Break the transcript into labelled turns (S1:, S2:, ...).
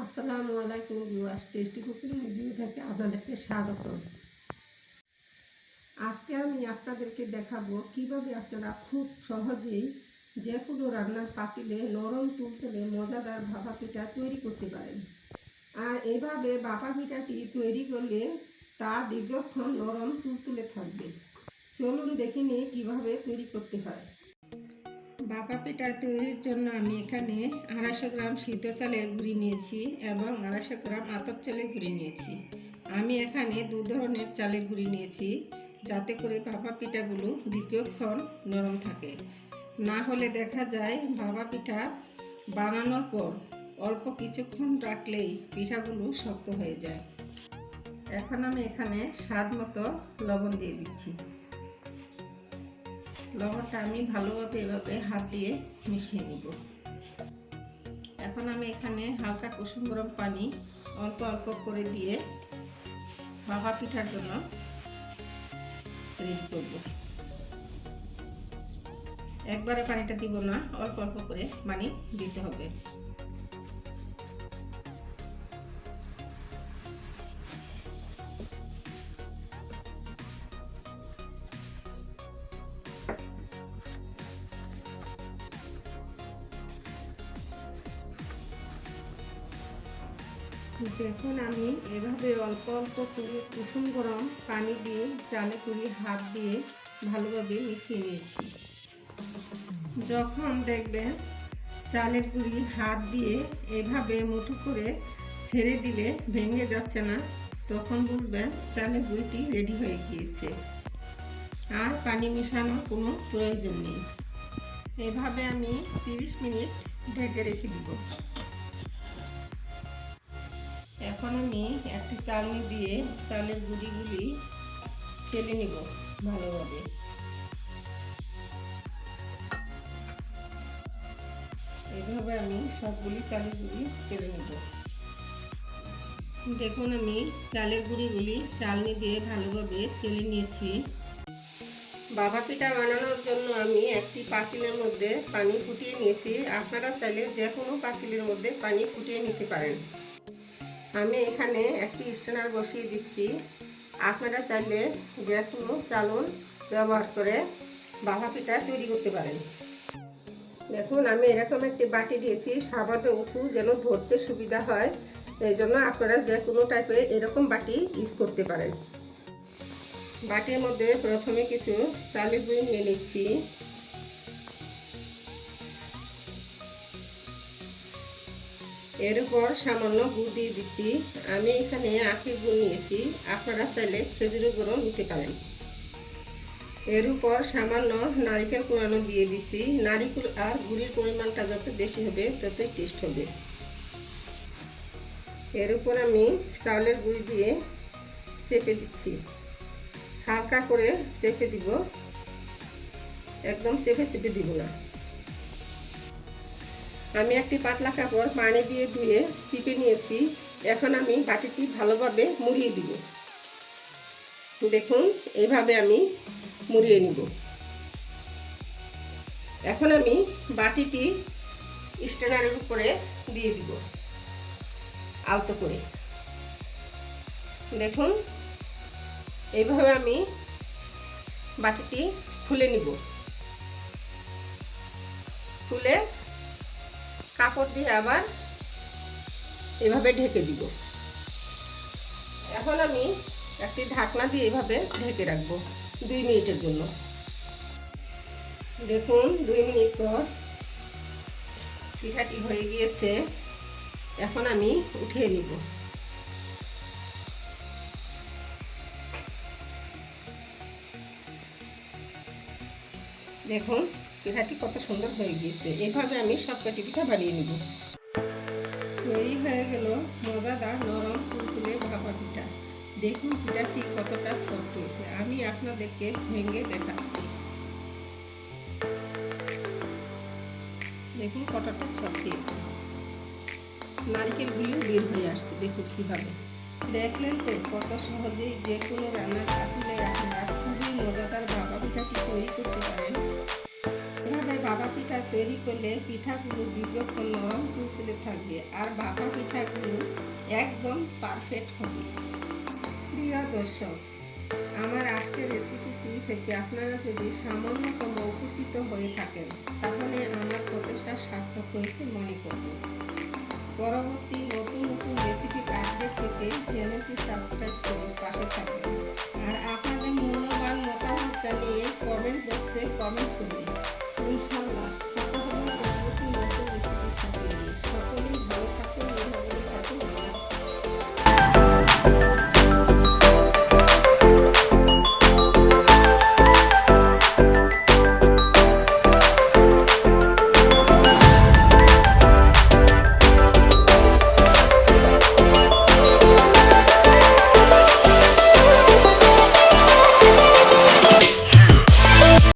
S1: আসসালামু আলাইকুম viewers, tasty cooking review থেকে আপনাদেরকে স্বাগত। আজকে আমি আপনাদেরকে দেখাবো কিভাবে আপনারা খুব সহজেই যে কোনো রান্নার পাতিলে নরম তুলতুলে মজাদার ভাপা পিঠা তৈরি করতে পারেন। আর এইভাবে ভাপা পিঠাটি তৈরি করলে তা দীর্ঘক্ষণ নরম তুলতুলে থাকবে। চলুন দেখে নিই কীভাবে তৈরি করতে হয়। ভাপা পিঠা তৈরির জন্য আমি এখানে 250 গ্রাম সিদ্ধ চালের গুঁড়ি নিয়েছি এবং 250 গ্রাম আতপ চালের গুঁড়ি নিয়েছি। আমি এখানে দু ধরনের চালের গুঁড়ি নিয়েছি যাতে করে ভাপা পিঠাগুলো দীর্ঘক্ষণ নরম থাকে। না হলে দেখা যায় ভাপা পিঠা বানানোর পর অল্প কিছুক্ষণ রাখলেই পিঠাগুলো শক্ত হয়ে যায়। এখন আমি এখানে স্বাদ মতো লবণ দিয়ে দিচ্ছি। লবণটা আমি ভালোভাবে এভাবে হাত দিয়ে মিশিয়ে নিব। এখন আমি এখানে হালকা কুসুম গরম পানি অল্প অল্প করে দিয়ে ভাপা পিঠার জন্য রেডি করব। একবারে পানিটা দিব না, অল্প অল্প করে পানি দিতে হবে। দেখুন আমি এভাবে অল্প অল্প করে কুসুম গরম পানি দিয়ে চালে করে হাত দিয়ে ভালোভাবে মিশিয়ে নিয়েছি। যখন দেখবেন চালের গুঁড়ি হাত দিয়ে এভাবে মুঠো করে ছেড়ে দিলে ভেঙে যাচ্ছে না, তখন বুঝবেন চালের গুঁড়িটি রেডি হয়ে গিয়েছে। আর পানি মেশানোর কোনো প্রয়োজন নেই। এভাবে আমি 30 মিনিট ঢেকে রেখে দিব। এখন আমি একটি চালনি দিয়ে চালের গুঁড়িগুলি চেলে নিব ভালোভাবে। এইভাবে আমি সবগুলি চালের গুঁড়ি চেলে নিব। দেখুন আমি চালের গুঁড়িগুলি চালনি দিয়ে ভালোভাবে চেলে নিয়েছি। ভাপা পিঠা বানানোর জন্য আমি একটি পাতিলের মধ্যে পানি ফুটিয়ে নিয়েছি। আপনারা চাইলে যে কোনো পাতিলের মধ্যে পানি ফুটিয়ে নিতে পারেন। আমি এখানে একটি স্ট্যান্ডার বসিয়ে দিচ্ছি। আপনারা চাইলে যে কোনো চালন ব্যবহার করে ভাপা পিঠা তৈরি করতে পারেন। দেখুন আমি এরকম একটি বাটি দিয়েছি, সামান্য উঁচু যেন ধরতে সুবিধা হয়, এই জন্য আপনারা যে কোনো টাইপের এরকম বাটি ইউজ করতে পারেন। বাটির মধ্যে প্রথমে কিছু চালের গুঁড়ি নিয়ে নিচ্ছি। এর উপর সামান্য গুড় দিয়ে দিচ্ছি। আমি এখানে আখের গুড় নিয়েছি, আপনারা চাইলে খেজুরের গুঁড়ো নিতে পারেন। এর উপর সামান্য নারকেল কোড়ানো দিয়ে দিচ্ছি। নারকেল আর গুড়ের পরিমাণটা যত বেশি হবে ততই টেস্ট হবে। এর উপর আমি চালের গুঁড়ি দিয়ে চেপে দিচ্ছি। হালকা করে চেপে দিব, একদম চেপে চেপে দিব না। আমি একটি পাতলা কাপড় পানি দিয়ে ধুয়ে চিপে নিয়েছি। এখন আমি বাটিটি ভালোভাবে মুড়িয়ে দিব। দেখুন এইভাবে আমি মুড়িয়ে নিব। এখন আমি বাটিটি স্ট্যান্ডারের উপরে দিয়ে দিব আলতো করে। দেখুন এইভাবে আমি বাটিটি খুলে নিব। খুলে কাপড় দিয়ে আবার এভাবে ঢেকে দিব। এখন আমি একটি ঢাকনা দিয়ে এভাবে ঢেকে রাখবো 2 মিনিটের জন্য। দেখুন 2 মিনিট পর পিঠাটি হয়ে গিয়েছে। এখন আমি উঠিয়ে নিব। দেখুন পিঠাটি কত সুন্দর হয়ে গিয়েছে। এভাবে আমি সবকটি পিঠা বানিয়ে নিব। তৈরি হয়ে গেল মজাদার নরম তুলতুলে ভাপা পিঠা। দেখুন পিঠাটি কতটা সফট হয়েছে। আমি আপনাদেরকে ভেঙে দেখাচ্ছি। দেখুন কতটা সফট হয়েছে, নারকেলগুলিও বের হয়ে আসছে। দেখুন কিভাবে, দেখলেন তো কত সহজেই যে কোনো রান্নার পাতিলে আপনারা খুবই মজাদার ভাপা পিঠাটি তৈরি করতে পারেন। এভাবে ভাপা পিঠা তৈরি করলে পিঠাগুলো দীর্ঘক্ষণ নরম তুলতুলে থাকবে আর ভাপা পিঠাগুলো একদম পারফেক্ট হবে। প্রিয় দর্শক, আমার আজকের রেসিপিটি থেকে আপনারা যদি সামান্যতম উপকৃত হয়ে থাকেন তাহলে আমার প্রচেষ্টা সার্থক হয়েছে মনে করবেন। পরবর্তী নতুন নতুন রেসিপি আপডেট পেতে চ্যানেলটি সাবস্ক্রাইব করে পাশে থাকবেন আর আপনাদের মূল্যবান মতামত জানিয়ে কমেন্ট বক্সে কমেন্ট করুন।